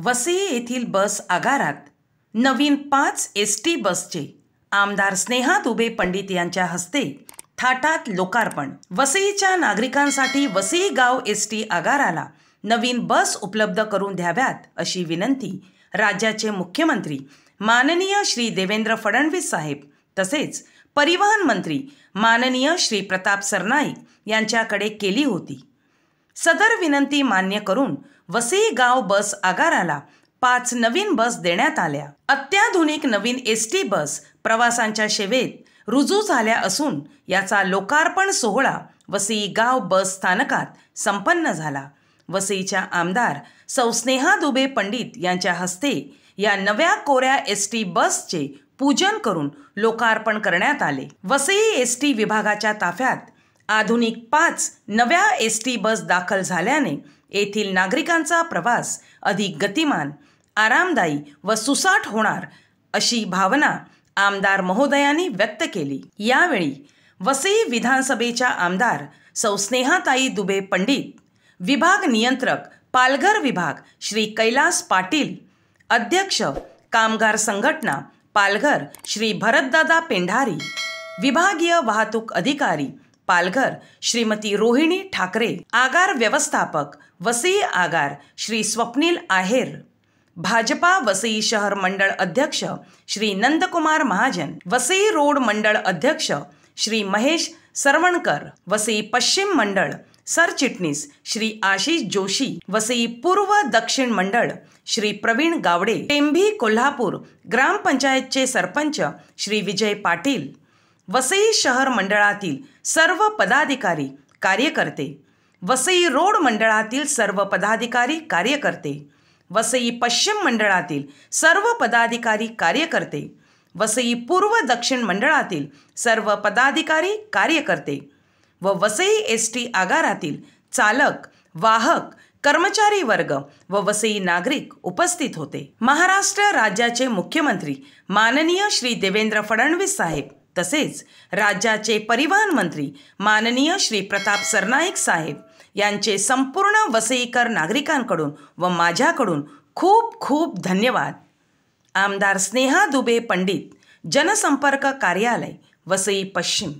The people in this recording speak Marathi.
वसई येथील बस आगारात नवीन 5 एस.टी. बसचे आमदार स्नेहा दुबे पंडित यांच्या हस्ते थाटात लोकार्पण। वसईच्या नागरिकांसाठी वसई गाव एस.टी. आगाराला नवीन बस उपलब्ध करून द्याव्यात अशी विनंती राज्याचे मुख्यमंत्री माननीय श्री देवेंद्र फडणवीस साहेब तसेच परिवहन मंत्री माननीय श्री प्रताप सरनाईक यांच्याकडे केली होती। सदर विनंती मान्य करून वसई गाव बस आगाराला 5 नवीन बस देण्यात आल्या। अत्याधुनिक नवीन एस.टी. बस प्रवाशांच्या सेवेत रुजू झाल्या असून याचा लोकार्पण सोहळा वसई गाव बस स्थानकात संपन्न झाला। वसईच्या आमदार सौ स्नेहा दुबे पंडित यांच्या हस्ते या नव्या कोऱ्या एस.टी. बसचे पूजन करून लोकार्पण करण्यात आले। वसई एस.टी. विभागाच्या ताफ्यात आधुनिक 5 नव्या एस.टी. बस दाखल झाल्याने येथील नागरिकांचा प्रवास अधिक गतिमान, आरामदायी व सुसाट होणार अशी भावना आमदार महोदयांनी व्यक्त केली। यावेळी वसई विधानसभेच्या आमदार सौ स्नेहाताई दुबे पंडित, विभाग नियंत्रक पालघर विभाग श्री कैलास पाटील, अध्यक्ष कामगार संघटना पालघर श्री भरतदादा पेंढारी, विभागीय वाहतूक अधिकारी पालघर श्रीमती रोहिणी ठाकरे, आगार व्यवस्थापक वसई आगार श्री स्वप्नील आहेर, भाजपा वसई शहर मंडळ अध्यक्ष श्री नंदकुमार महाजन, वसई रोड मंडळ अध्यक्ष श्री महेश सरवणकर, वसई पश्चिम मंडळ सरचिटणीस श्री आशिष जोशी, वसई पूर्व दक्षिण मंडळ श्री प्रवीण गावडे, टेंभी कोल्हापूर ग्रामपंचायतचे सरपंच श्री विजय पाटील, वसई शहर मंडळातील सर्व पदाधिकारी कार्यकर्ते, वसई रोड मंडळातील सर्व पदाधिकारी कार्यकर्ते, वसई पश्चिम मंडळातील सर्व पदाधिकारी कार्यकर्ते, वसई पूर्व दक्षिण मंडळातील सर्व पदाधिकारी कार्यकर्ते व वसई एस.टी. आगारातील चालक, वाहक, कर्मचारी वर्ग व वसई नागरिक उपस्थित होते। महाराष्ट्र राज्याचे मुख्यमंत्री माननीय श्री देवेंद्र फडणवीस साहेब तसेच राज्याचे परिवहन मंत्री माननीय श्री प्रताप सरनाईक साहेब यांचे संपूर्ण वसईकर नागरिकांकडून व माझ्याकडून खूप खूप धन्यवाद। आमदार स्नेहा दुबे पंडित, जनसंपर्क कार्यालय, वसई पश्चिम।